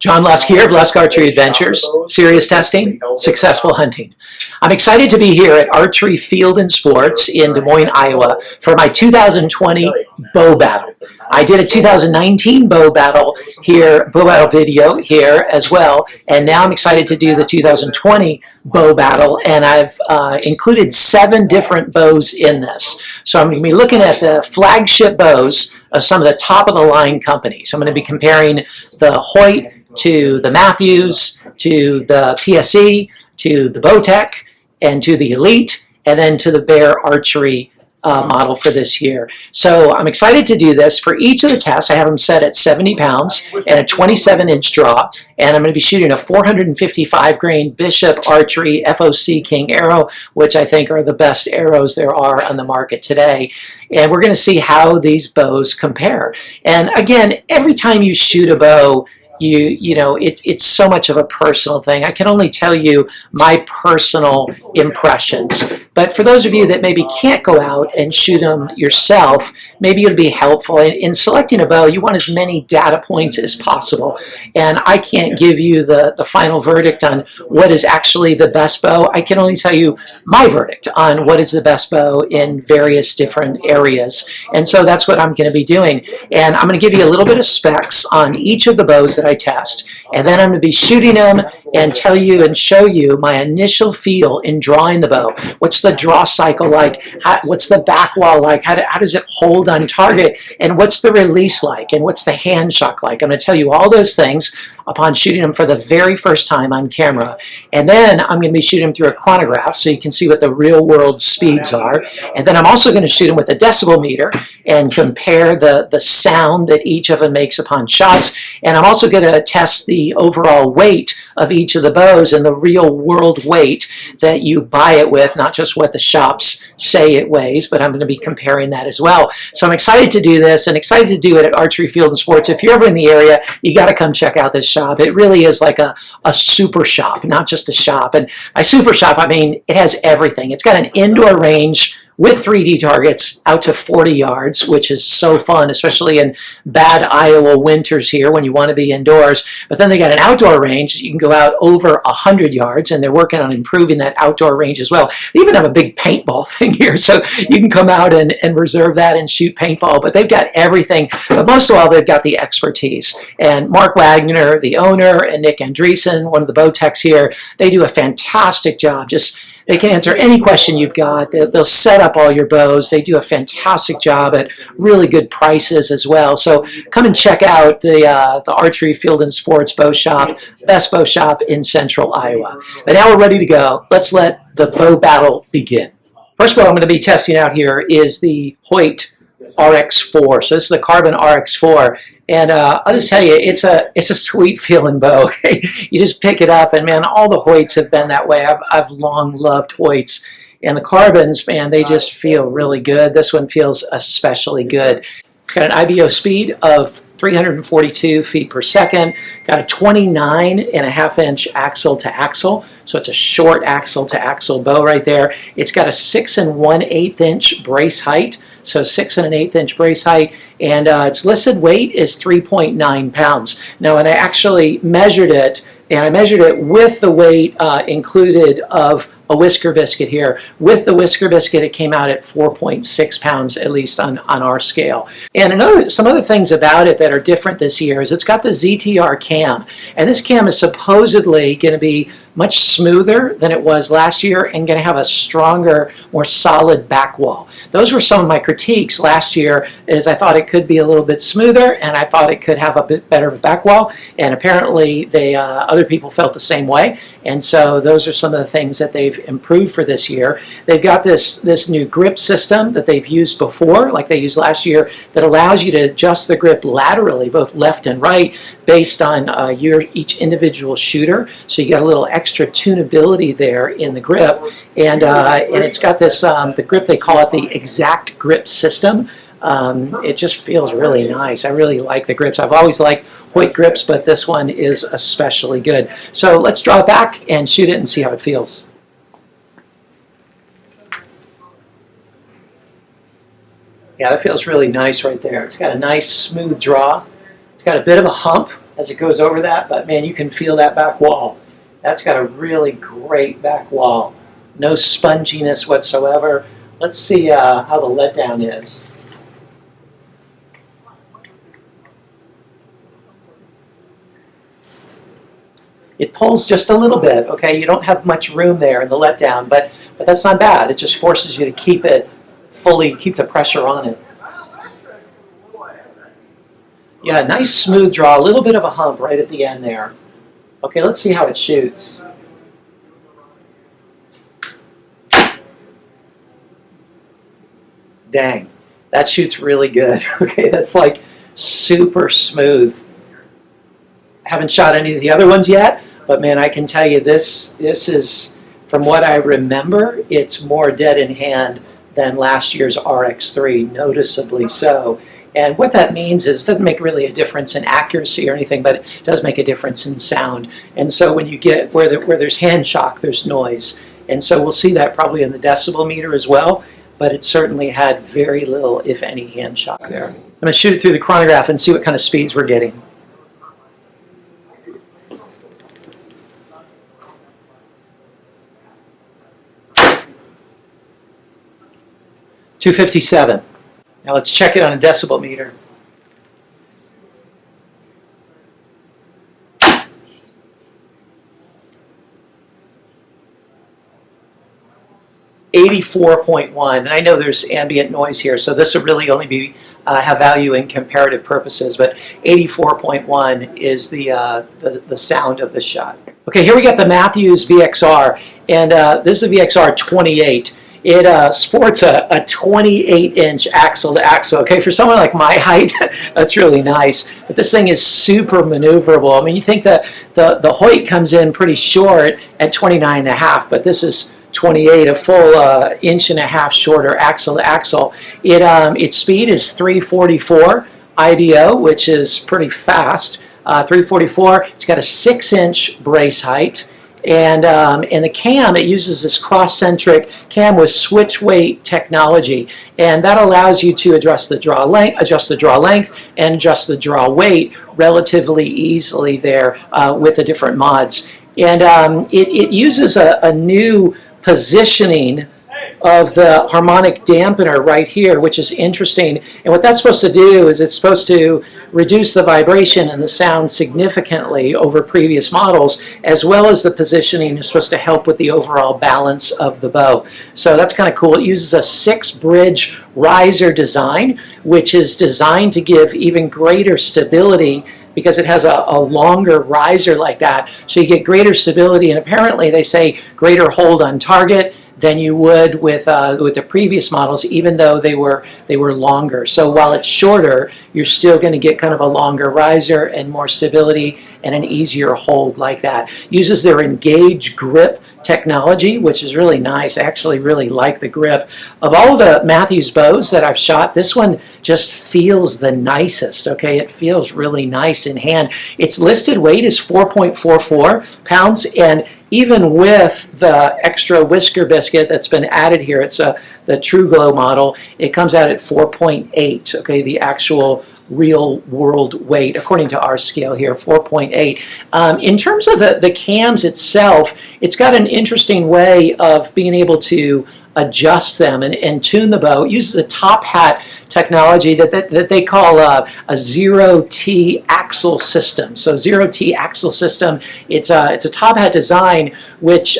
John Lusk here of Lusk Archery Adventures, serious testing, successful hunting. I'm excited to be here at Archery Field and Sports in Des Moines, Iowa for my 2020 bow battle. I did a 2019 bow battle video here as well, and now I'm excited to do the 2020 bow battle, and I've included 7 different bows in this. So I'm going to be looking at the flagship bows of some of the top of the line companies. I'm going to be comparing the Hoyt to the Mathews, to the PSE, to the Bowtech, and to the Elite, and then to the Bear Archery model for this year. So I'm excited to do this. For each of the tests, I have them set at 70 pounds and a 27-inch draw, and I'm going to be shooting a 455 grain Bishop Archery FOC King arrow, which I think are the best arrows there are on the market today. And we're going to see how these bows compare. And again, every time you shoot a bow, you know, it's so much of a personal thing. I can only tell you my personal impressions. But for those of you that maybe can't go out and shoot them yourself, maybe it'll be helpful. In selecting a bow, you want as many data points as possible. And I can't give you the final verdict on what is actually the best bow. I can only tell you my verdict on what is the best bow in various different areas. And so that's what I'm going to be doing. And I'm going to give you a little bit of specs on each of the bows that I test. And then I'm going to be shooting them and tell you and show you my initial feel in drawing the bow. What's the draw cycle like? What's the back wall like? How does it hold on target? And what's the release like? And what's the hand shock like? I'm going to tell you all those things upon shooting them for the very first time on camera. And then I'm going to be shooting them through a chronograph so you can see what the real world speeds are. And then I'm also going to shoot them with a decibel meter and compare the sound that each of them makes upon shots. And I'm also going to test the overall weight of each of the bows and the real world weight that you buy it with, not just what the shops say it weighs, but I'm going to be comparing that as well. So I'm excited to do this and excited to do it at Archery Field and Sports. If you're ever in the area, you got to come check out this shop. It really is like a super shop, not just a shop. And by super shop, I mean it has everything. It's got an indoor range with 3D targets out to 40 yards, which is so fun, especially in bad Iowa winters here when you want to be indoors. But then they got an outdoor range. You can go out over 100 yards, and they're working on improving that outdoor range as well. They even have a big paintball thing here, so you can come out and reserve that and shoot paintball. But they've got everything. But most of all, they've got the expertise. And Mark Wagner, the owner, and Nick Andreessen, one of the Bowtechs here, they do a fantastic job. They can answer any question you've got. They'll set up all your bows. They do a fantastic job at really good prices as well. So come and check out the Archery Field and Sports Bow Shop, best bow shop in central Iowa. But now we're ready to go. Let's let the bow battle begin. First bow I'm going to be testing out here is the Hoyt RX4. So this is the Carbon RX4. And I'll just tell you, it's a sweet feeling bow. Okay? You just pick it up, and man, all the Hoyts have been that way. I've long loved Hoyts, and the Carbons, man, they just feel really good. This one feels especially good. It's got an IBO speed of 342 feet per second. Got a 29.5-inch axle to axle, so it's a short axle to axle bow right there. It's got a 6 1/8-inch brace height. So 6 1/8-inch brace height, and its listed weight is 3.9 pounds. Now, when I actually measured it, and I measured it with the weight included of a whisker biscuit here. With the whisker biscuit, it came out at 4.6 pounds, at least on our scale. And some other things about it that are different this year is it's got the ZTR cam, and this cam is supposedly going to be much smoother than it was last year and going to have a stronger, more solid back wall. Those were some of my critiques last year, is I thought it could be a little bit smoother and I thought it could have a bit better back wall, and apparently other people felt the same way. And so those are some of the things that they've improved for this year. They've got this new grip system that they've used before, like they used last year, that allows you to adjust the grip laterally, both left and right, based on each individual shooter. So you got a little extra tunability there in the grip, and it's got this the grip, they call it the exact grip system. It just feels really nice. I really like the grips. I've always liked Hoyt grips, but this one is especially good. So let's draw it back and shoot it and see how it feels. Yeah, that feels really nice right there. It's got a nice smooth draw. It's got a bit of a hump as it goes over that, but man, you can feel that back wall. That's got a really great back wall. No sponginess whatsoever. Let's see how the letdown is. It pulls just a little bit, okay? You don't have much room there in the letdown, but that's not bad. It just forces you to keep it fully, keep the pressure on it. Yeah, nice smooth draw, a little bit of a hump right at the end there. Okay, let's see how it shoots. Dang, that shoots really good. Okay, that's like super smooth. Haven't shot any of the other ones yet, but man, I can tell you this is, from what I remember, it's more dead in hand than last year's RX3, noticeably so. And what that means is it doesn't make really a difference in accuracy or anything, but it does make a difference in sound. And so when you get where there's hand shock, there's noise. And so we'll see that probably in the decibel meter as well, but it certainly had very little, if any, hand shock there. I'm going to shoot it through the chronograph and see what kind of speeds we're getting. .257. Now let's check it on a decibel meter. .84.1, and I know there's ambient noise here, so this will really only be have value in comparative purposes, but 84.1 is the sound of the shot. Okay, here we got the Mathews VXR, and this is the VXR 28. It sports a 28-inch axle-to-axle. Okay, for someone like my height, that's really nice. But this thing is super maneuverable. I mean, you think that the Hoyt comes in pretty short at 29.5, but this is 28, a full 1.5 inches shorter axle-to-axle. Its speed is 344 IBO, which is pretty fast. 344. It's got a 6-inch brace height. And the cam, it uses this cross-centric cam with switch weight technology, and that allows you to adjust the draw length, and adjust the draw weight relatively easily there with the different mods. And it uses a new positioning of the harmonic dampener right here, which is interesting. And what that's supposed to do is it's supposed to reduce the vibration and the sound significantly over previous models, as well as the positioning is supposed to help with the overall balance of the bow. So that's kind of cool. It uses a 6-bridge riser design, which is designed to give even greater stability because it has a longer riser like that. So you get greater stability, and apparently they say greater hold on target than you would with the previous models, even though they were longer. So while it's shorter, you're still going to get kind of a longer riser and more stability and an easier hold like that. Uses their Engage grip technology, which is really nice. I actually really like the grip. Of all the Mathews bows that I've shot, this one just feels the nicest, okay? It feels really nice in hand. Its listed weight is 4.44 pounds, and even with the extra whisker biscuit that's been added here, it's the True Glow model, it comes out at 4.8, okay, the actual real world weight, according to our scale here, 4.8. In terms of the cams itself, it's got an interesting way of being able to adjust them and tune the bow. It uses a top hat technology that they call a zero-T axle system. So zero-T axle system, it's a top hat design which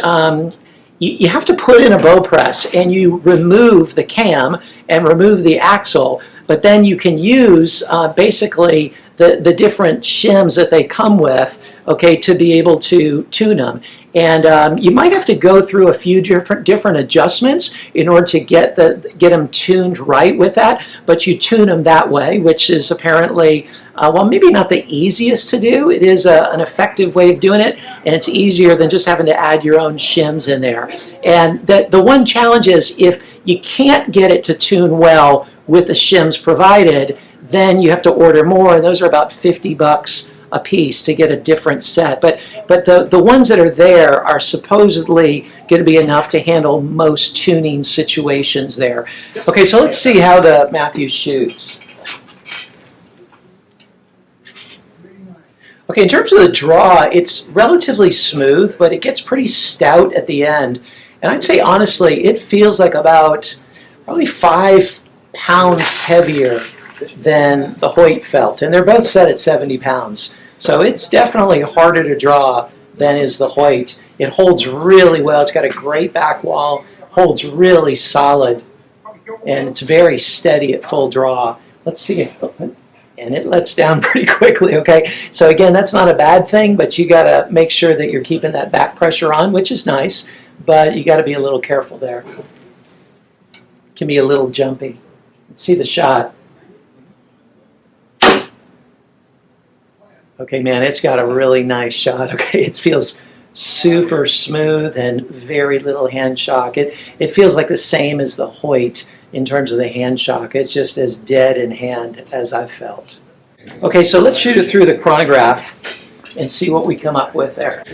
you have to put in a bow press and you remove the cam and remove the axle, but then you can use basically the different shims that they come with, okay, to be able to tune them. And you might have to go through a few different adjustments in order to get them tuned right with that, but you tune them that way, which is apparently, well, maybe not the easiest to do. It is an effective way of doing it, and it's easier than just having to add your own shims in there. And the one challenge is if you can't get it to tune well with the shims provided, then you have to order more, and those are about $50 a piece to get a different set. But the ones that are there are supposedly going to be enough to handle most tuning situations there. Okay, so let's see how the Mathews shoots. Okay, in terms of the draw, it's relatively smooth, but it gets pretty stout at the end. And I'd say, honestly, it feels like about probably 5 pounds heavier than the Hoyt felt. And they're both set at 70 pounds. So it's definitely harder to draw than is the Hoyt. It holds really well. It's got a great back wall, holds really solid, and it's very steady at full draw. Let's see. And it lets down pretty quickly, okay? So again, that's not a bad thing, but you gotta make sure that you're keeping that back pressure on, which is nice, but you gotta be a little careful there. It can be a little jumpy. Let's see the shot. Okay, man, it's got a really nice shot, okay? It feels super smooth and very little hand shock. It feels like the same as the Hoyt in terms of the hand shock. It's just as dead in hand as I've felt. Okay, so let's shoot it through the chronograph and see what we come up with there.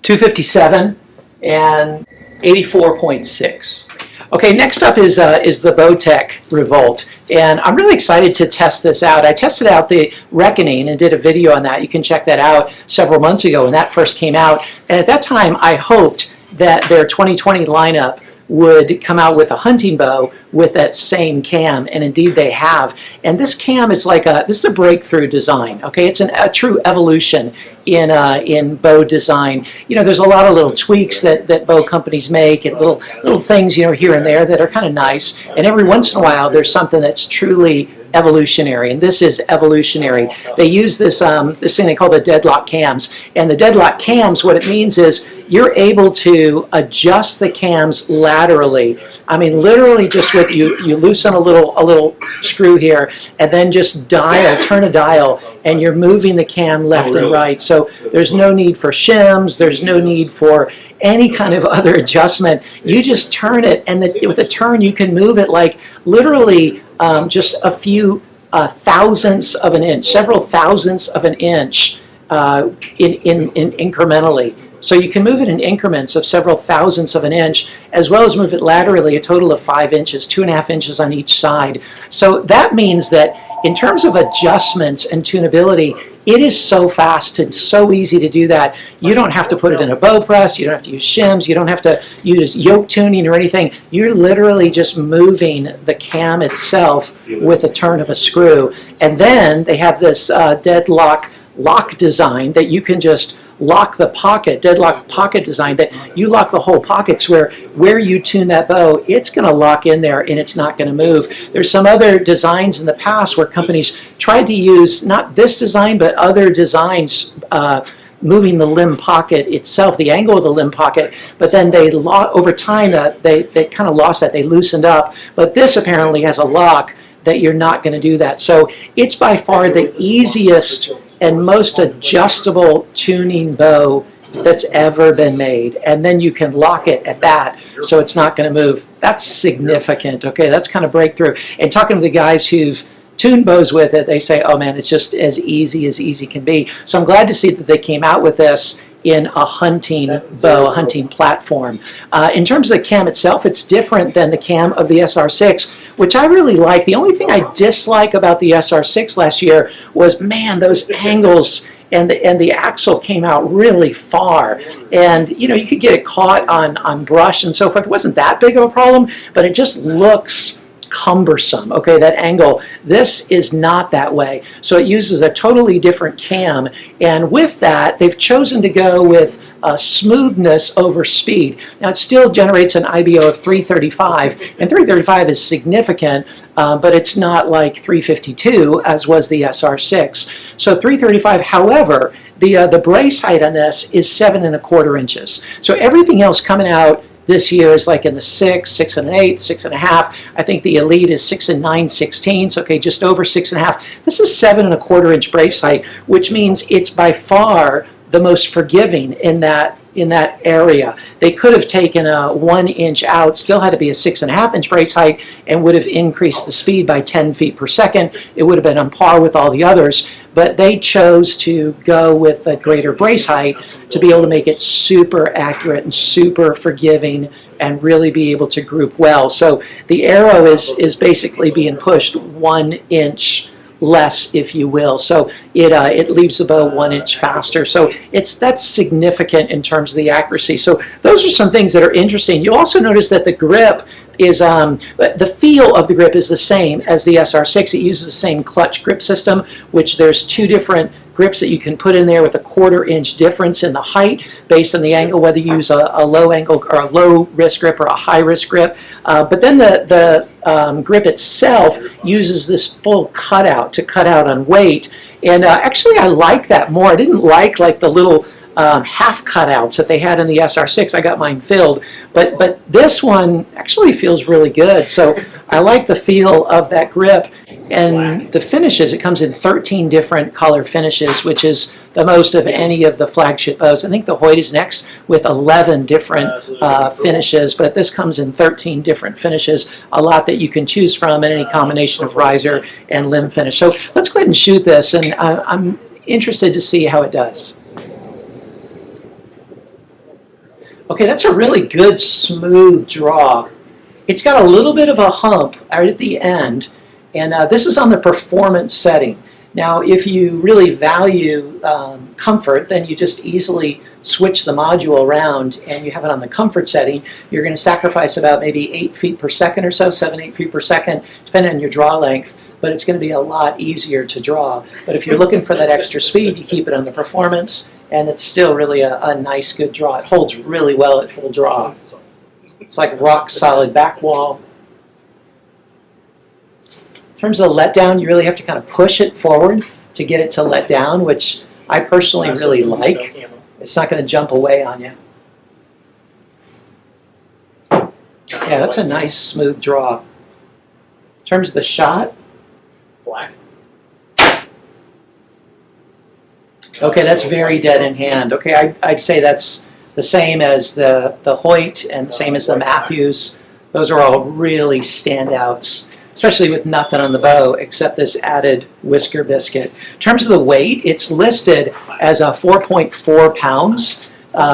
257 and 84.6. Okay, next up is the Bowtech REVOLT, and I'm really excited to test this out. I tested out the Reckoning and did a video on that. You can check that out several months ago when that first came out. And at that time, I hoped that their 2020 lineup would come out with a hunting bow with that same cam, and indeed they have. And this cam is like this is a breakthrough design. Okay, it's a true evolution in bow design. You know, there's a lot of little tweaks that bow companies make, and little things, you know, here and there that are kind of nice. And every once in a while, there's something that's truly evolutionary, and this is evolutionary. They use this this thing they call the deadlock cams, and the deadlock cams, what it means is you're able to adjust the cams laterally. I mean, literally, just with you loosen a little screw here, and then just turn a dial, and you're moving the cam left and right. So there's no need for shims. There's no need for any kind of other adjustment. You just turn it, and with the turn, you can move it like literally just a few thousandths of an inch, several thousandths of an inch incrementally. So you can move it in increments of several thousandths of an inch, as well as move it laterally, a total of 5 inches, 2.5 inches on each side. So that means that in terms of adjustments and tunability, it is so fast and so easy to do that. You don't have to put it in a bow press. You don't have to use shims. You don't have to use yoke tuning or anything. You're literally just moving the cam itself with a turn of a screw. And then they have this deadlock lock design that you can just lock the pocket, deadlock pocket design, that you lock the whole pockets where you tune that bow, it's going to lock in there and it's not going to move. There's some other designs in the past where companies tried to use not this design but other designs moving the limb pocket itself, the angle of the limb pocket, but then they over time they kind of lost that, they loosened up. But this apparently has a lock that you're not going to do that. So it's by far the easiest and most adjustable tuning bow that's ever been made. And then you can lock it at that, so it's not going to move. That's significant, okay? That's kind of breakthrough. And talking to the guys who've tuned bows with it, they say, oh man, it's just as easy can be. So I'm glad to see that they came out with this in a hunting bow, a hunting platform. In terms of the cam itself, it's different than the cam of the SR6, which I really like. The only thing I dislike about the SR6 last year was, man, those angles and the axle came out really far. And, you know, you could get it caught on brush and so forth. It wasn't that big of a problem, but it just looks cumbersome, okay, that angle. This is not that way. So it uses a totally different cam, and with that, they've chosen to go with smoothness over speed. Now, it still generates an IBO of 335, and 335 is significant, but it's not like 352 as was the SR6. So 335, however, the brace height on this is 7¼ inches. So everything else coming out this year is like in the 6, 6 1/8, 6 1/2. I think the Elite is 6 9/16. Okay, just over 6 1/2. This is 7¼ inch brace height, which means it's by far the most forgiving in that in that area. They could have taken a 1 inch out, still had to be a 6.5 inch brace height, and would have increased the speed by 10 feet per second. It would have been on par with all the others, but they chose to go with a greater brace height to be able to make it super accurate and super forgiving and really be able to group well. So the arrow is basically being pushed 1 inch less, if you will. So it leaves the bow 1 inch faster. So that's significant in terms of the accuracy. So those are some things that are interesting. You also notice that the grip is, the feel of the grip is the same as the SR6. It uses the same clutch grip system, which there's 2 different grips that you can put in there with a 1/4 inch difference in the height based on the angle, whether you use a low angle or a low wrist grip or a high wrist grip. But then the grip itself uses this full cutout to cut out on weight. And actually I like that more. I didn't like the little half cutouts that they had in the SR6. I got mine filled, but this one actually feels really good. So I like the feel of that grip. And the finishes, it comes in 13 different color finishes, which is the most of any of the flagship bows. I think the Hoyt is next with 11 different finishes, but this comes in 13 different finishes, a lot that you can choose from in any combination of riser and limb finish. So let's go ahead and shoot this, and I'm interested to see how it does. Okay, that's a really good smooth draw. It's got a little bit of a hump right at the end, and this is on the performance setting. Now, if you really value comfort, then you just easily switch the module around and you have it on the comfort setting. You're going to sacrifice about maybe 8 feet per second or so, 7, 8 feet per second, depending on your draw length, but it's going to be a lot easier to draw. But if you're looking for that extra speed, you keep it on the performance, and it's still really a nice, good draw. It holds really well at full draw. It's like rock solid back wall. In terms of the letdown, you really have to kind of push it forward to get it to let down, which I personally really like. It's not going to jump away on you. Yeah, that's a nice smooth draw. In terms of the shot, black. Okay, that's very dead in hand. Okay, I'd say that's the same as the Hoyt and the same as the Mathews. Those are all really standouts, especially with nothing on the bow except this added whisker biscuit. In terms of the weight, it's listed as 4.4 pounds.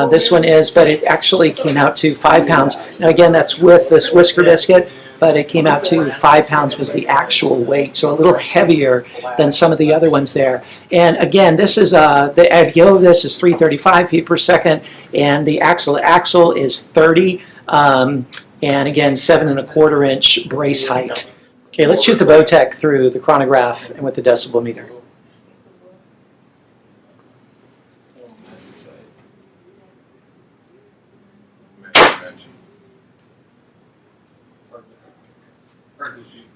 This one is, but it actually came out to 5 pounds. Now again, that's with this whisker biscuit, but it came out to 5 pounds was the actual weight, so a little heavier than some of the other ones there. And again, this is the AVO of this is 335 feet per second, and the axle is 30, and again 7.25 inch brace height. Okay, let's shoot the Bowtech through the chronograph and with the decibel meter.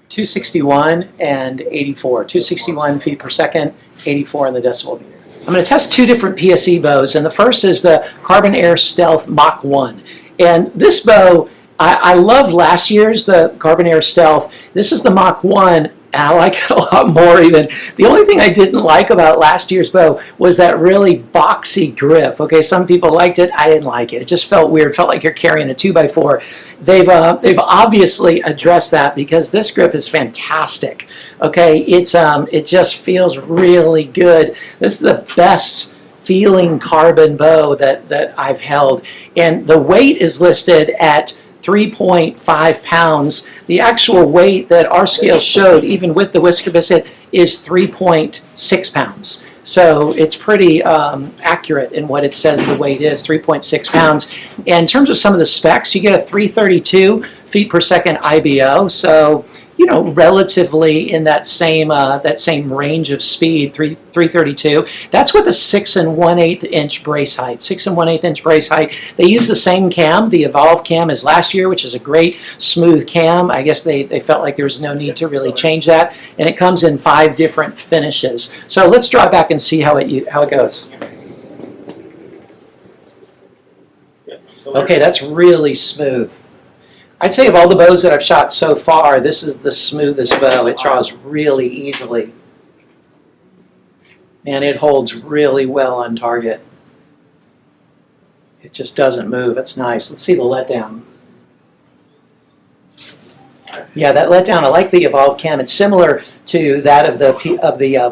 .261 and 84. 261 feet per second, 84 on the decibel meter. I'm going to test 2 different PSE bows, and the first is the Carbon Air Stealth Mach 1. And this bow, I love last year's, the Carbon Air Stealth. This is the Mach 1, and I like it a lot more even. The only thing I didn't like about last year's bow was that really boxy grip. Okay, some people liked it, I didn't like it. It just felt weird, felt like you're carrying a 2x4. They've obviously addressed that because this grip is fantastic. Okay, it just feels really good. This is the best feeling carbon bow that I've held, and the weight is listed at 3.5 pounds. The actual weight that our scale showed, even with the whisker biscuit, is 3.6 pounds. So it's pretty accurate in what it says the weight is, 3.6 pounds. And in terms of some of the specs, you get a 332 feet per second IBO. So, you know, relatively in that same range of speed, 332. That's with a 6 1/8 inch brace height. 6 1/8 inch brace height. They use the same cam, the Evolve cam, as last year, which is a great smooth cam. I guess they felt like there was no need to really change that. And it comes in 5 different finishes. So let's draw back and see how it goes. Okay, that's really smooth. I'd say of all the bows that I've shot so far, this is the smoothest bow. It draws really easily. And it holds really well on target. It just doesn't move. It's nice. Let's see the letdown. Yeah, that letdown, I like the evolved cam. It's similar to that of the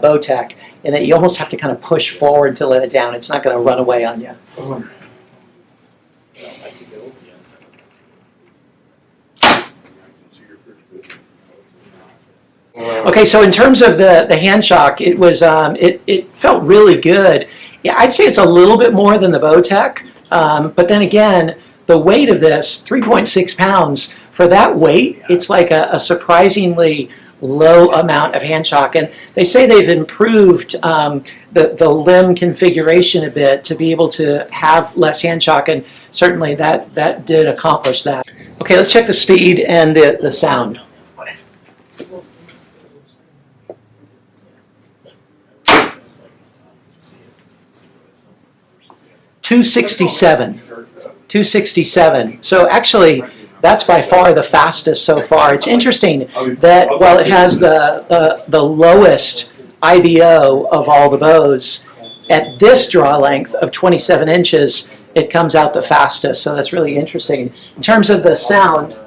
Bowtech in that you almost have to kind of push forward to let it down. It's not going to run away on you. Okay, so in terms of the hand shock, it was it felt really good. Yeah, I'd say it's a little bit more than the Bowtech, but then again, the weight of this, 3.6 pounds, for that weight, it's like a surprisingly low amount of hand shock. And they say they've improved the limb configuration a bit to be able to have less hand shock, and certainly that did accomplish that. Okay, let's check the speed and the sound. 267. So actually, that's by far the fastest so far. It's interesting that while it has the lowest IBO of all the bows, at this draw length of 27 inches, it comes out the fastest. So that's really interesting. In terms of the sound, it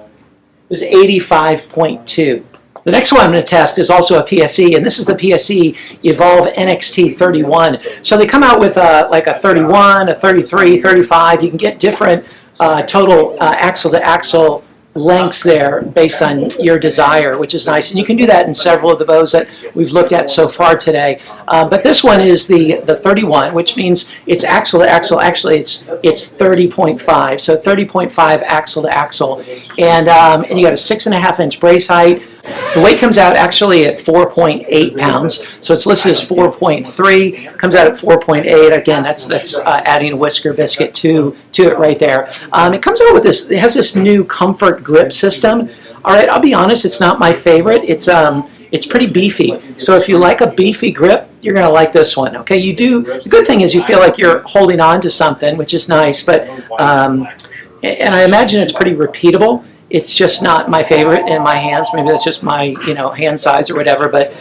was 85.2. The next one I'm going to test is also a PSE, and this is the PSE Evolve NXT 31. So they come out with like a 31, a 33, 35. You can get different total axle-to-axle lengths there based on your desire, which is nice. And you can do that in several of the bows that we've looked at so far today. But this one is the 31, which means it's axle to axle. Actually, it's 30.5, so 30.5 axle to axle. And you got a 6.5 inch brace height. The weight comes out actually at 4.8 pounds, so it's listed as 4.3, comes out at 4.8. Again, that's adding a whisker biscuit to it right there. It comes out with this, it has this new comfort grip system. All right, I'll be honest, it's not my favorite. It's pretty beefy. So if you like a beefy grip, you're going to like this one. Okay, you do. The good thing is you feel like you're holding on to something, which is nice. But and I imagine it's pretty repeatable. It's just not my favorite in my hands. Maybe that's just my hand size or whatever. But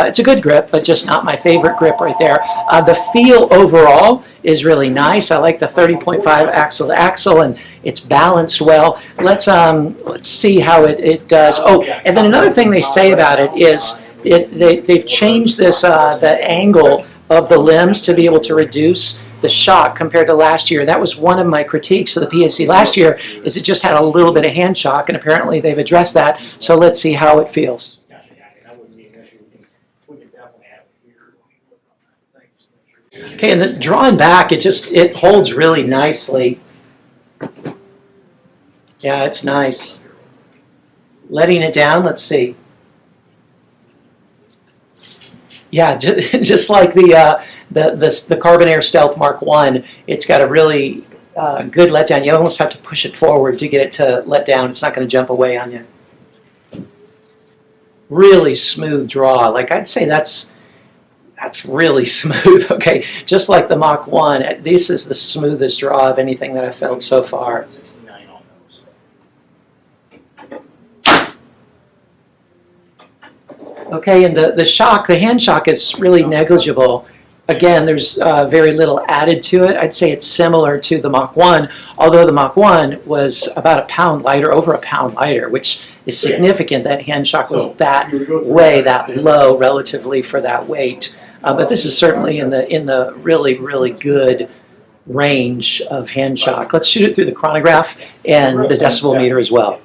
it's a good grip, but just not my favorite grip right there. The feel overall is really nice. I like the 30.5 axle to axle, and it's balanced well. Let's see how it does. Oh, and then another thing they say about it is they've changed this the angle of the limbs to be able to reduce the shock compared to last year. That was one of my critiques of the PSE last year, is it just had a little bit of hand shock, and apparently they've addressed that. So let's see how it feels. Okay, and the drawing back, it holds really nicely. Yeah, it's nice. Letting it down, let's see. Yeah, just like the Carbon Air Stealth Mark I, it's got a really good letdown. You almost have to push it forward to get it to let down. It's not going to jump away on you. Really smooth draw. Like, I'd say that's really smooth. Okay, just like the Mach 1, this is the smoothest draw of anything that I've felt so far. Okay, and the shock, the hand shock is really negligible. Again, there's very little added to it. I'd say it's similar to the Mach 1, although the Mach 1 was about a pound lighter, over a pound lighter, which is significant. That hand shock was that low relatively for that weight. But this is certainly in the really, really good range of hand shock. Let's shoot it through the chronograph and the decibel meter as well.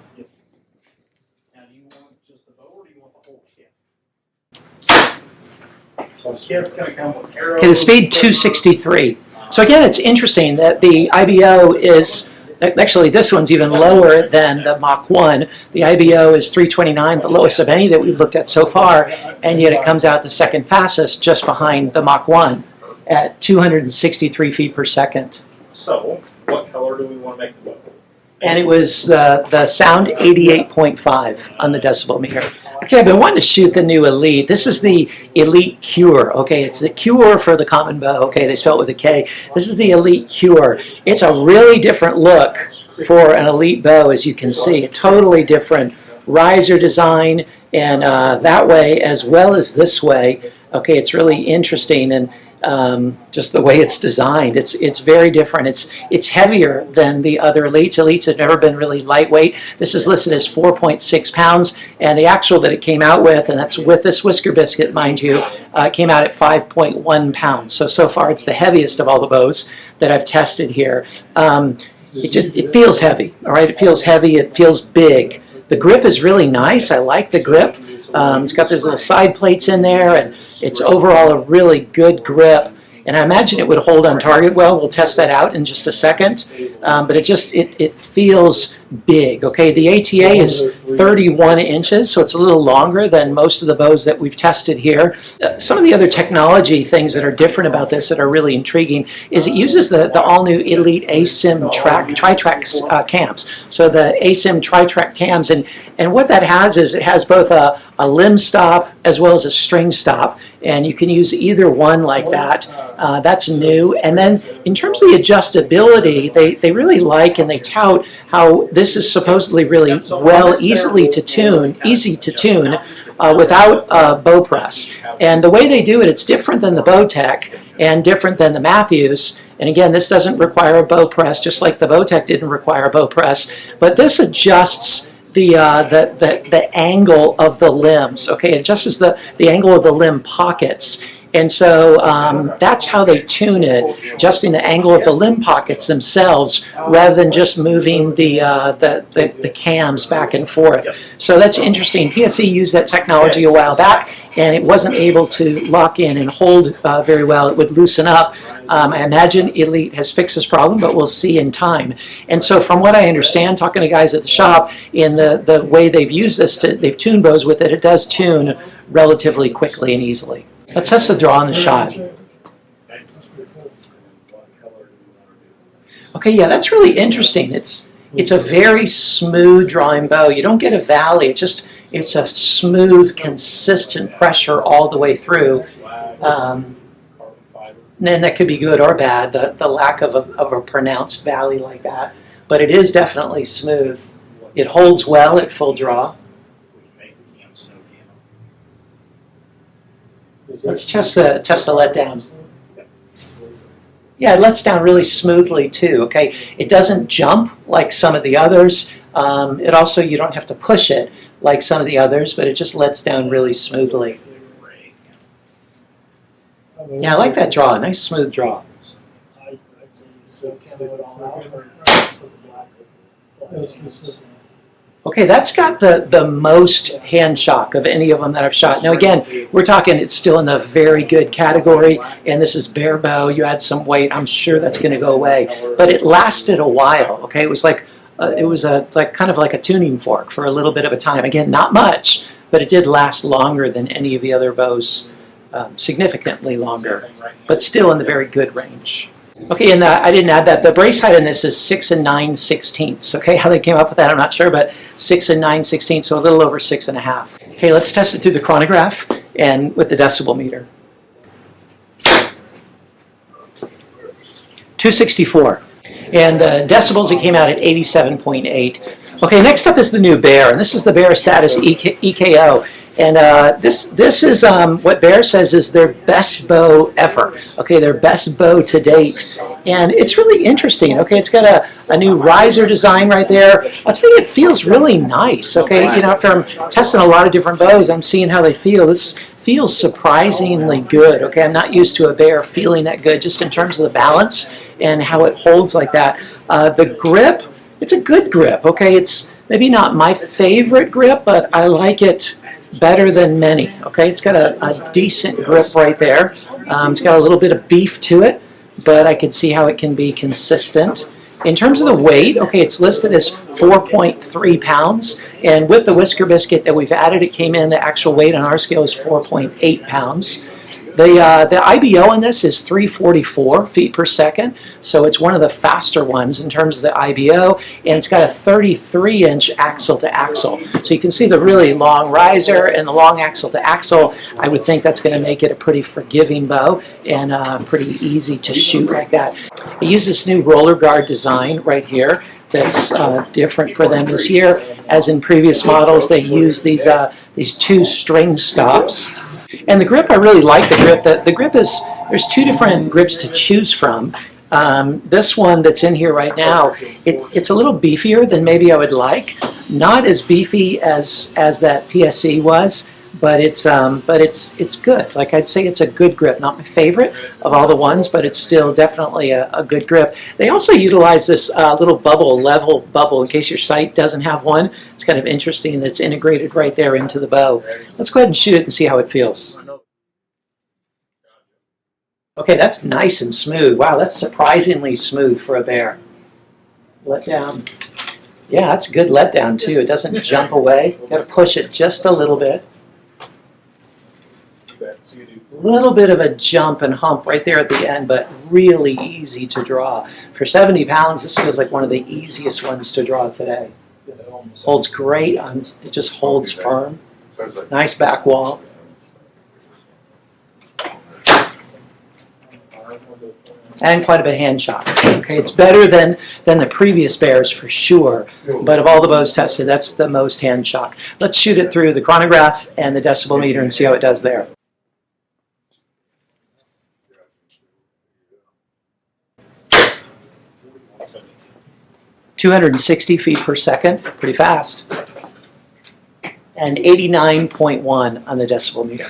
Okay, the speed 263. So again, it's interesting that the IBO is, actually this one's even lower than the Mach 1. The IBO is 329, the lowest of any that we've looked at so far, and yet it comes out the second fastest just behind the Mach 1 at 263 feet per second. So, what color do we want to make the bow? And it was the sound 88.5 on the decibel meter. Okay, I've been wanting to shoot the new Elite. This is the Elite Cure. Okay, it's the Cure for the common bow. Okay, they spell it with a K. This is the Elite Cure. It's a really different look for an Elite bow, as you can see. A totally different riser design, and that way as well as this way. Okay, it's really interesting, and just the way it's designed. It's very different. It's heavier than the other Elites. Elites have never been really lightweight. This is listed as 4.6 pounds, and the actual that it came out with, and that's with this whisker biscuit, mind you, came out at 5.1 pounds. So far it's the heaviest of all the bows that I've tested here. It feels heavy, all right? It feels heavy, it feels big. The grip is really nice. I like the grip. It's got those little side plates in there, and it's overall a really good grip. And I imagine it would hold on target well. We'll test that out in just a second. But it feels big. Okay, the ATA is 31 inches, so it's a little longer than most of the bows that we've tested here. Some of the other technology things that are different about this that are really intriguing is it uses the all-new Elite ASIM tri-track cams. So the ASIM tri-track cams, and what that has is it has both a limb stop as well as a string stop, and you can use either one like that. That's new. And then in terms of the adjustability, they really like and they tout how this is supposedly really easy to tune without bow press. And the way they do it, it's different than the Bowtech and different than the Mathews. And again, this doesn't require a bow press, just like the Bowtech didn't require a bow press. But this adjusts the angle of the limbs. Okay, it adjusts the angle of the limb pockets. And so that's how they tune it, adjusting the angle of the limb pockets themselves rather than just moving the cams back and forth. So that's interesting. PSE used that technology a while back, and it wasn't able to lock in and hold very well. It would loosen up. I imagine Elite has fixed this problem, but we'll see in time. And so from what I understand, talking to guys at the shop, in the way they've used this, they've tuned bows with it, it does tune relatively quickly and easily. Let's test the draw on the shot. Okay, yeah, that's really interesting. It's a very smooth drawing bow. You don't get a valley. It's a smooth, consistent pressure all the way through. And that could be good or bad, the lack of a pronounced valley like that. But it is definitely smooth. It holds well at full draw. Let's test the letdown. Yeah, it lets down really smoothly too, okay? It doesn't jump like some of the others. It also, you don't have to push it like some of the others, but it just lets down really smoothly. Yeah, I like that draw, nice smooth draw. Okay, that's got the most hand shock of any of them that I've shot. Now again, we're talking it's still in the very good category, and this is bare bow. You add some weight, I'm sure that's going to go away. But it lasted a while. Okay, it was like kind of like a tuning fork for a little bit of a time. Again, not much, but it did last longer than any of the other bows, significantly longer, but still in the very good range. Okay, and I didn't add that. The brace height in this is 6 9/16. Okay, how they came up with that, I'm not sure, but 6 9/16, so a little over 6.5. Okay, let's test it through the chronograph and with the decibel meter. 264. And the decibels, it came out at 87.8. Okay, next up is the new Bear, and this is the Bear Status EKO. And this is what Bear says is their best bow ever. Okay, their best bow to date. And it's really interesting. Okay, it's got a new riser design right there. I'll tell you, it feels really nice. Okay, you know, from testing a lot of different bows, I'm seeing how they feel. This feels surprisingly good. Okay, I'm not used to a Bear feeling that good just in terms of the balance and how it holds like that. The grip, it's a good grip. Okay, it's maybe not my favorite grip, but I like it better than many. Okay, it's got a decent grip right there. It's got a little bit of beef to it, but I can see how it can be consistent. In terms of the weight, okay, it's listed as 4.3 pounds, and with the whisker biscuit that we've added, it came in, the actual weight on our scale is 4.8 pounds. The IBO in this is 344 feet per second, so it's one of the faster ones in terms of the IBO, and it's got a 33-inch axle to axle. So you can see the really long riser and the long axle to axle. I would think that's going to make it a pretty forgiving bow and pretty easy to shoot like that. It uses this new roller guard design right here that's different for them this year. As in previous models, they use these two string stops. And the grip, I really like the grip. The grip is There's two different grips to choose from. This one that's in here right now, it's a little beefier than maybe I would like. Not as beefy as that PSE was, but it's good. Like, I'd say it's a good grip. Not my favorite of all the ones, but it's still definitely a good grip. They also utilize this little level bubble, in case your sight doesn't have one. It's kind of interesting that it's integrated right there into the bow. Let's go ahead and shoot it and see how it feels. Okay, that's nice and smooth. Wow, that's surprisingly smooth for a bear. Let down. Yeah, that's a good letdown too. It doesn't jump away. You got to push it just a little bit. A little bit of a jump and hump right there at the end, but really easy to draw. For 70 pounds, this feels like one of the easiest ones to draw today. Holds great. It just holds firm. Nice back wall. And quite a bit of hand shock. Okay, it's better than the previous bears for sure, but of all the bows tested, that's the most hand shock. Let's shoot it through the chronograph and the decibel meter and see how it does there. "260 feet per second, pretty fast. And 89.1 on the decibel meter.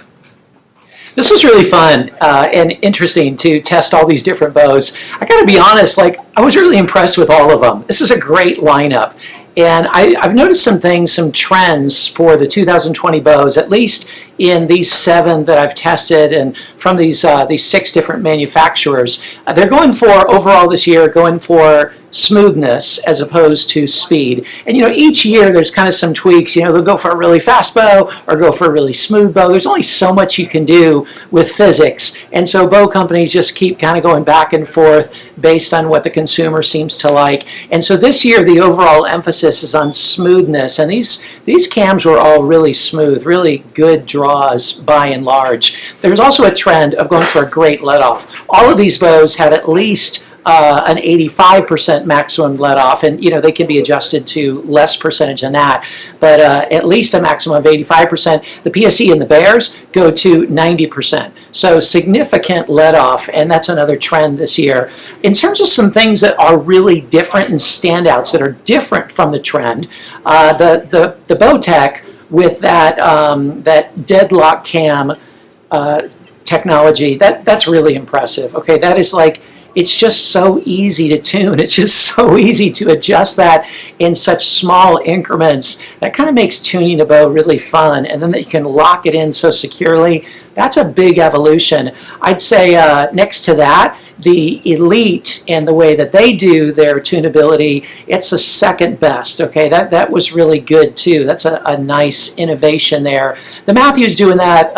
This was really fun and interesting to test all these different bows. I gotta be honest, like, I was really impressed with all of them. This is a great lineup. And I've noticed some things, some trends for the 2020 bows, at least in these 7 that I've tested, and from these 6 different manufacturers. They're going for, overall this year, going for smoothness as opposed to speed. And you know, each year there's kind of some tweaks. You know, they'll go for a really fast bow or go for a really smooth bow. There's only so much you can do with physics. And so bow companies just keep kind of going back and forth based on what the consumer seems to like. And so this year the overall emphasis is on smoothness. And these cams were all really smooth, really good draws by and large. There's also a trend of going for a great let-off. All of these bows have at least an 85% maximum let off, and you know, they can be adjusted to less percentage than that, but at least a maximum of 85%. The PSE and the bears go to 90%, so significant let off, and that's another trend this year. In terms of some things that are really different and standouts that are different from the trend, the Bowtech with that deadlock cam technology, that's really impressive. Okay, that is like, it's just so easy to tune. It's just so easy to adjust that in such small increments. That kind of makes tuning a bow really fun, and then that you can lock it in so securely. That's a big evolution. I'd say next to that, the Elite and the way that they do their tunability, it's the second best. Okay, that was really good too. That's a nice innovation there. The Mathews doing that,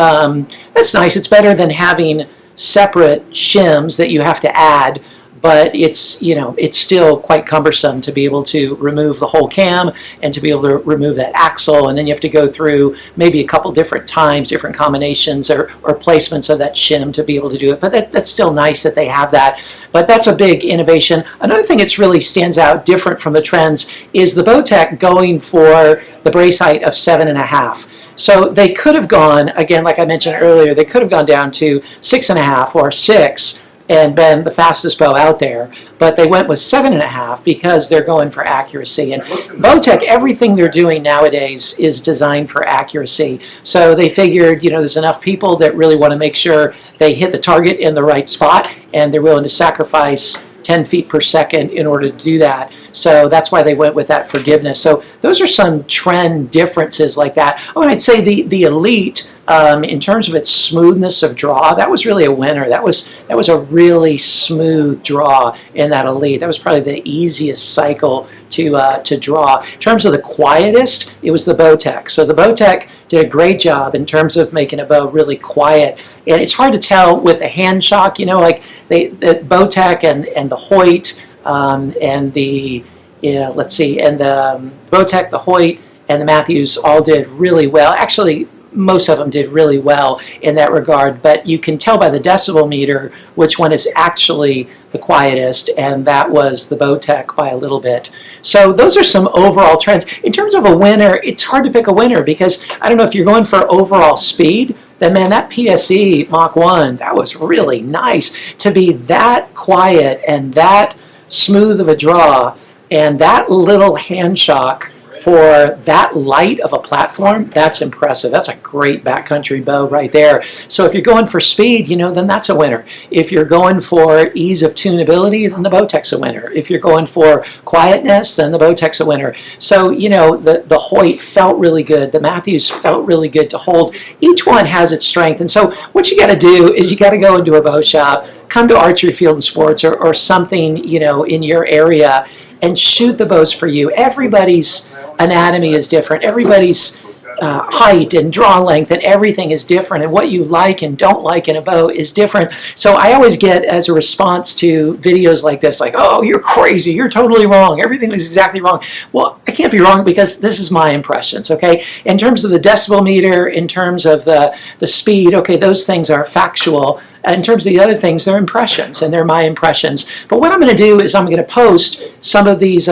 that's nice. It's better than having separate shims that you have to add, but it's, you know, it's still quite cumbersome to be able to remove the whole cam and to be able to remove that axle, and then you have to go through maybe a couple different times, different combinations or placements of that shim to be able to do it. But that's still nice that they have that. But that's a big innovation. Another thing that's really stands out different from the trends is the Bowtech going for the brace height of 7.5. So they could have gone, again, like I mentioned earlier, they could have gone down to 6.5 or 6 and been the fastest bow out there, but they went with 7.5 because they're going for accuracy. And Bowtech, everything they're doing nowadays is designed for accuracy. So they figured, you know, there's enough people that really want to make sure they hit the target in the right spot, and they're willing to sacrifice 10 feet per second in order to do that. So that's why they went with that forgiveness. So those are some trend differences like that. Oh, and I'd say the Elite, in terms of its smoothness of draw, that was really a winner. That was a really smooth draw in that Elite. That was probably the easiest cycle to draw. In terms of the quietest, it was the Bowtech. So the Bowtech did a great job in terms of making a bow really quiet. And it's hard to tell with the hand shock, you know, like the Bowtech and the Hoyt and the, let's see, and the Bowtech, the Hoyt, and the Mathews all did really well. Actually, most of them did really well in that regard, but you can tell by the decibel meter which one is actually the quietest, and that was the Bowtech by a little bit. So those are some overall trends. In terms of a winner, it's hard to pick a winner because I don't know if you're going for overall speed. then man, that PSE Mach 1, that was really nice. To be that quiet and that smooth of a draw and that little hand shock for that light of a platform, that's impressive. That's a great backcountry bow right there. So if you're going for speed, you know, then that's a winner. If you're going for ease of tunability, then the Bowtech's a winner. If you're going for quietness, then the Bowtech's a winner. So, you know, the Hoyt felt really good. The Mathews felt really good to hold. Each one has its strength. And so what you got to do is you got to go into a bow shop, come to Archery Field and Sports or something, you know, in your area and shoot the bows for you. Everybody's anatomy is different. Everybody's height and draw length and everything is different, and what you like and don't like in a bow is different. So I always get, as a response to videos like this, like, oh, you're crazy, you're totally wrong, everything is exactly wrong. Well, I can't be wrong because this is my impressions, okay? In terms of the decibel meter, in terms of the speed, okay, those things are factual. In terms of the other things, they're impressions, and they're my impressions. But what I'm going to do is I'm going to post some of these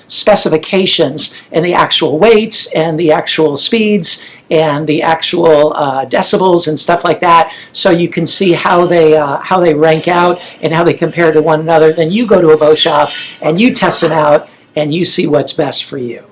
specifications and the actual weights and the actual speeds and the actual decibels and stuff like that, so you can see how they rank out and how they compare to one another. Then you go to a bow shop and you test them out and you see what's best for you.